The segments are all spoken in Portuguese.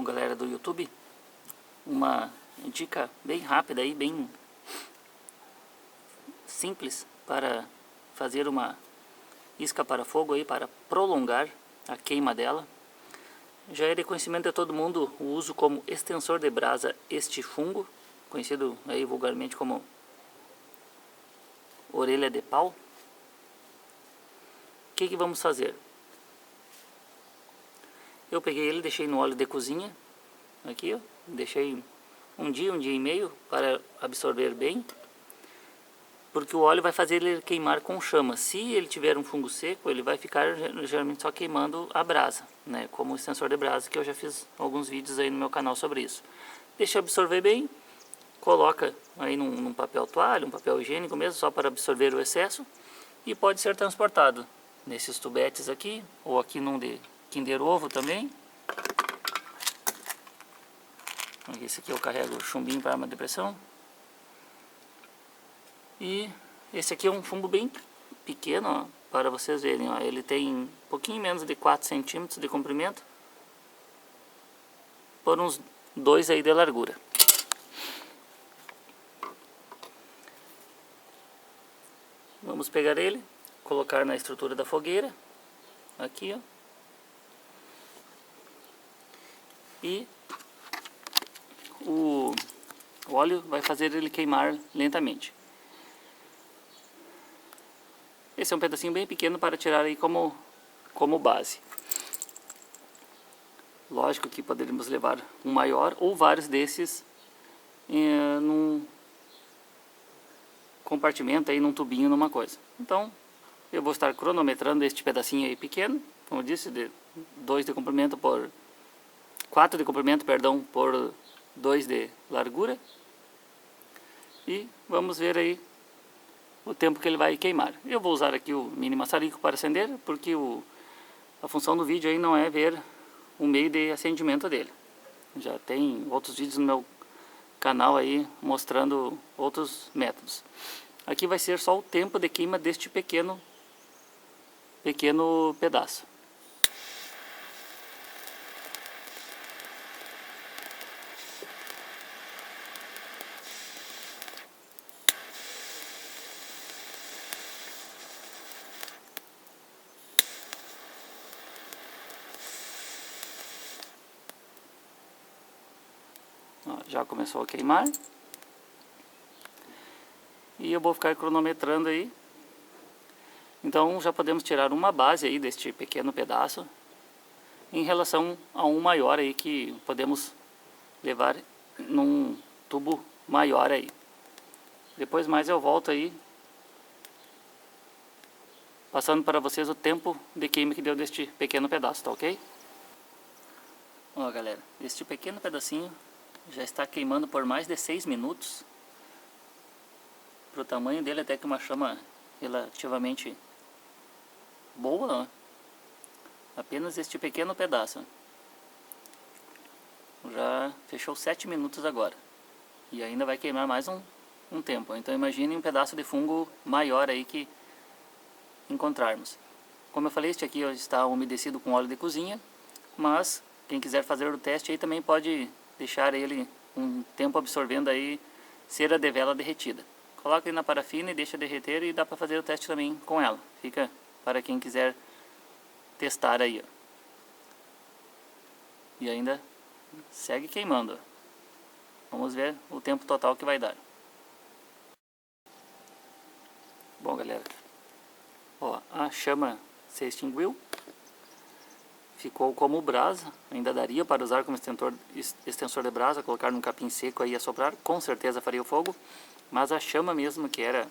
Bom, galera do YouTube, uma dica bem rápida e bem simples para fazer uma isca para fogo aí, para prolongar a queima dela. Já é de conhecimento de todo mundo o uso como extensor de brasa este fungo, conhecido aí vulgarmente como orelha de pau. O que vamos fazer? Eu peguei ele, deixei no óleo de cozinha, aqui ó, deixei um dia e meio para absorver bem, porque o óleo vai fazer ele queimar com chama. Se ele tiver um fungo seco, ele vai ficar geralmente só queimando a brasa, né? Como o extensor de brasa, que eu já fiz alguns vídeos aí no meu canal sobre isso. Deixa absorver bem, coloca aí num papel toalha, um papel higiênico mesmo, só para absorver o excesso, e pode ser transportado nesses tubetes aqui, ou aqui num de Kinder Ovo também. Esse aqui eu carrego chumbinho para arma de pressão. E esse aqui é um fungo bem pequeno, ó, para vocês verem, ó. Ele tem um pouquinho menos de 4 centímetros de comprimento por uns 2 aí de largura. Vamos pegar ele, colocar na estrutura da fogueira, aqui ó, e o óleo vai fazer ele queimar lentamente. Esse é um pedacinho bem pequeno para tirar aí como base. Lógico que poderíamos levar um maior ou vários desses num compartimento aí, num tubinho, numa coisa. Então eu vou estar cronometrando este pedacinho aí pequeno, como eu disse, de 2 de comprimento por 4 de comprimento, perdão, por 2 de largura, e vamos ver aí o tempo que ele vai queimar. Eu vou usar aqui o mini maçarico para acender, porque a função do vídeo aí não é ver o meio de acendimento dele. Já tem outros vídeos no meu canal aí mostrando outros métodos. Aqui vai ser só o tempo de queima deste pequeno pedaço. Ó, já começou a queimar. E eu vou ficar cronometrando aí. Então já podemos tirar uma base aí deste pequeno pedaço em relação a um maior aí que podemos levar num tubo maior aí. Depois mais eu volto aí passando para vocês o tempo de queima que deu deste pequeno pedaço, tá ok? Ó galera, este pequeno pedacinho já está queimando por mais de 6 minutos. Pro tamanho dele até que uma chama relativamente boa, ó. Apenas este pequeno pedaço. Já fechou 7 minutos agora. E ainda vai queimar mais um tempo. Então imagine um pedaço de fungo maior aí que encontrarmos. Como eu falei, este aqui está umedecido com óleo de cozinha. Mas quem quiser fazer o teste aí também pode deixar ele um tempo absorvendo aí cera de vela derretida. Coloca aí na parafina e deixa derreter, e dá para fazer o teste também com ela. Fica para quem quiser testar aí, ó. E ainda segue queimando. Vamos ver o tempo total que vai dar. Bom galera, ó, a chama se extinguiu. Ficou como brasa. Ainda daria para usar como extensor de brasa, colocar num capim seco aí e assoprar. Com certeza faria o fogo. Mas a chama mesmo, que era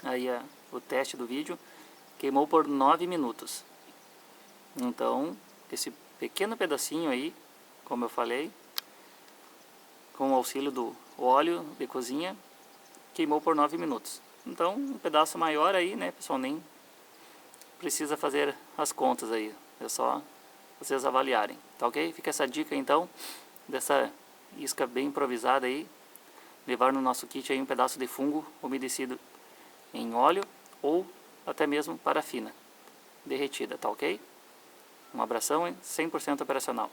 aí o teste do vídeo, queimou por 9 minutos. Então, esse pequeno pedacinho aí, como eu falei, com o auxílio do óleo de cozinha, queimou por 9 minutos. Então, um pedaço maior aí, né, pessoal, nem precisa fazer as contas aí. É só vocês avaliarem, tá ok? Fica essa dica então, dessa isca bem improvisada aí. Levar no nosso kit aí um pedaço de fungo umedecido em óleo ou até mesmo parafina derretida, tá ok? Um abração, hein? 100% operacional.